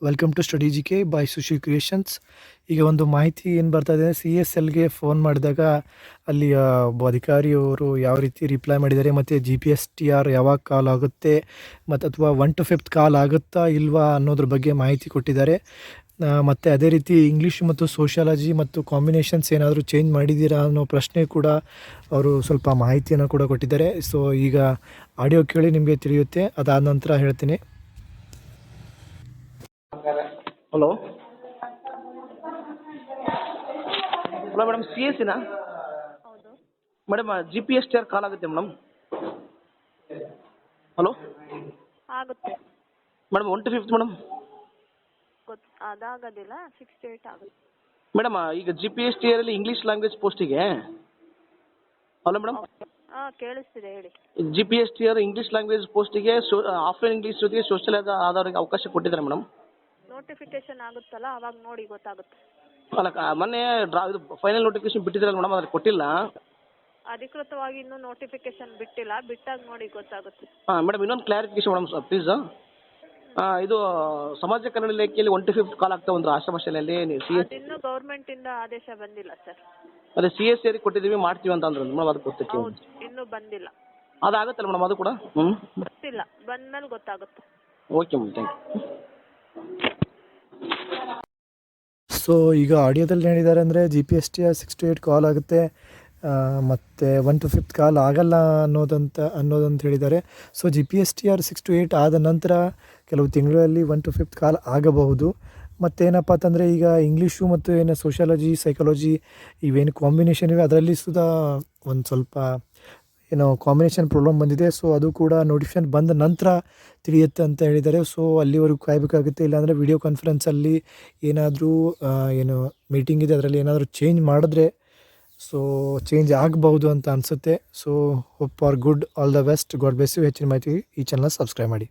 Welcome to study G K by Sushi creations. ಈಗ ಒಂದು ಮಾಹಿತಿ ಏನು ಬರ್ತಾ ಇದೆ, CSLಗೆ ಫೋನ್ ಮಾಡಿದಾಗ ಅಲ್ಲಿ ಒಬ್ಬ ಅಧಿಕಾರಿಯವರು ಯಾವ ರೀತಿ ರಿಪ್ಲೈ ಮಾಡಿದ್ದಾರೆ, ಮತ್ತು GPSTR ಯಾವಾಗ ಕಾಲ್ ಆಗುತ್ತೆ, ಮತ್ತು ಅಥವಾ 1 to 5th ಕಾಲ್ ಆಗುತ್ತಾ ಇಲ್ವಾ ಅನ್ನೋದ್ರ ಬಗ್ಗೆ ಮಾಹಿತಿ ಕೊಟ್ಟಿದ್ದಾರೆ. ಮತ್ತು ಅದೇ ರೀತಿ ಇಂಗ್ಲೀಷ್ ಮತ್ತು ಸೋಷಿಯಾಲಜಿ ಮತ್ತು ಕಾಂಬಿನೇಷನ್ಸ್ ಏನಾದರೂ ಚೇಂಜ್ ಮಾಡಿದ್ದೀರಾ ಅನ್ನೋ ಪ್ರಶ್ನೆ ಕೂಡ ಅವರು ಸ್ವಲ್ಪ ಮಾಹಿತಿಯನ್ನು ಕೂಡ ಕೊಟ್ಟಿದ್ದಾರೆ. ಸೊ ಈಗ ಆಡಿಯೋ ಕೇಳಿ ನಿಮಗೆ ತಿಳಿಯುತ್ತೆ, ಅದಾದ ನಂತರ ಹೇಳ್ತೀನಿ. ಹಲೋ ಹಲೋ ಮೇಡಮ್, CSCನಾ ಹೌದು ಮೇಡಮ್? GPSTR ಕಾಲ್ ಆಗುತ್ತೆ ಮೇಡಮ್. ಹಲೋ ಆಗುತ್ತೆ ಮೇಡಮ್, 1 to 5th ಮೇಡಮ್. ಅದಾಗೋದಿಲ್ಲ, 6 to 8 ಆಗುತ್ತೆ ಮೇಡಮ್, ಈಗ GPSTR ಅಲ್ಲಿ ಇಂಗ್ಲೀಷ್ ಲ್ಯಾಂಗ್ವೇಜ್ ಪೋಸ್ಟಿಗೆ. ಹಲೋ ಮೇಡಮ್, ಹಾಂ ಕೇಳಿಸ್ತಿದೆ ಹೇಳಿ. GPSTR ಇಂಗ್ಲೀಷ್ ಲ್ಯಾಂಗ್ವೇಜ್ ಪೋಸ್ಟಿಗೆ ಆಫ್ಲೈನ್ ಇಂಗ್ಲೀಷ್ ಜೊತೆಗೆ ಸೋಷಿಯಲ್ ಆದವರಿಗೆ ಅವಕಾಶ ಕೊಟ್ಟಿದ್ದಾರೆ ಮೇಡಮ್. ನೋಟಿಫಿಕೇಶನ್ ಆಗುತ್ತಲ್ಲ ಅವಾಗ ನೋಡಿ ಗೊತ್ತಾಗುತ್ತೆ. ಅಲ್ಲ, ಮೊನ್ನೆ ಇದು ಫೈನಲ್ ನೋಟಿಫಿಕೇಶನ್ ಬಿಟ್ಟಿದ್ರಲ್ಲ ಮೇಡಮ್, ಅದ್ರ ಕೊಟ್ಟಿಲ್ಲ. ಅಧಿಕೃತವಾಗಿ ಇನ್ನೂ ನೋಟಿಫಿಕೇಶನ್ ಬಿಟ್ಟಿಲ್ಲ, ಬಿಟ್ಟಾಗ ನೋಡಿ ಗೊತ್ತಾಗುತ್ತೆ. ಹಾಂ ಮೇಡಮ್, ಇನ್ನೊಂದು ಕ್ಲಾರಿಫಿಕೇಶನ್ ಮೇಡಮ್ ಪ್ಲೀಸ್. ಇದು ಸಮಾಜ ಕಲ್ಯಾಣ ಇಲಾಖೆಯಲ್ಲಿ 1 to 5th ಕಾಲ್ ಆಗ್ತಾ ಒಂದು ಆಶ್ರಮ ಶಾಲೆಯಲ್ಲಿ ಇನ್ನೂ ಗೌರ್ಮೆಂಟ್ ಇಂದ ಆದೇಶ ಬಂದಿಲ್ಲ ಸರ್. ಅದೇ CSC ಕೊಟ್ಟಿದ್ದೀವಿ ಮಾಡ್ತೀವಿ ಅಂತ ಅಂದ್ರು ಮೇಡಮ್, ಅದಕ್ಕೆ ಗೊತ್ತಕ್ಕೆ. ಹೌದು, ಇನ್ನೂ ಬಂದಿಲ್ಲ. ಅದಾಗುತ್ತಲ್ಲ ಮೇಡಮ್, ಅದು ಕೂಡ ಗೊತ್ತಿಲ್ಲ, ಬಂದ್ಮೇಲೆ ಗೊತ್ತಾಗುತ್ತೆ. Okay madam, thank you. So ಈಗ ಆಡಿಯೋದಲ್ಲಿ ಹೇಳಿದ್ದಾರೆ ಅಂದರೆ GPSTR 6 to 8 ಕಾಲ್ ಆಗುತ್ತೆ, ಮತ್ತು 1 to 5th ಕಾಲ್ ಆಗಲ್ಲ ಅನ್ನೋದಂತ ಹೇಳಿದ್ದಾರೆ. ಸೊ GPSTR 6 to 8 ಆದ ನಂತರ ಕೆಲವು ತಿಂಗಳಲ್ಲಿ 1 to 5th ಕಾಲ್ ಆಗಬಹುದು. ಮತ್ತೇನಪ್ಪ ಅಂತಂದರೆ ಈಗ ಇಂಗ್ಲೀಷು ಮತ್ತು ಏನು ಸೋಷಿಯಾಲಜಿ, ಸೈಕಾಲಜಿ ಇವೇನು ಕಾಂಬಿನೇಷನ್ ಇವೆ ಅದರಲ್ಲಿ ಸುಧಾ ಒಂದು ಸ್ವಲ್ಪ ಏನೋ ಕಾಂಬಿನೇಷನ್ ಪ್ರಾಬ್ಲಮ್ ಬಂದಿದೆ. ಸೊ ಅದು ಕೂಡ ನೋಟಿಫಿಕೇಶನ್ ಬಂದ ನಂತರ ತಿಳಿಯುತ್ತೆ ಅಂತ ಹೇಳಿದ್ದಾರೆ. ಸೊ ಅಲ್ಲಿವರೆಗೂ ಕಾಯಬೇಕಾಗುತ್ತೆ. ಇಲ್ಲಾಂದರೆ ವಿಡಿಯೋ ಕಾನ್ಫರೆನ್ಸಲ್ಲಿ ಏನಾದರೂ ಏನು ಮೀಟಿಂಗ್ ಇದೆ ಅದರಲ್ಲಿ ಏನಾದರೂ ಚೇಂಜ್ ಮಾಡಿದ್ರೆ ಸೊ ಚೇಂಜ್ ಆಗಬಹುದು ಅಂತ ಅನಿಸುತ್ತೆ. So hope for good, all the best, God bless you. ಹೆಚ್ಚಿನ ಮಾಹಿತಿ ಈ ಚಾನಲ್ ಸಬ್ಸ್ಕ್ರೈಬ್ ಮಾಡಿ.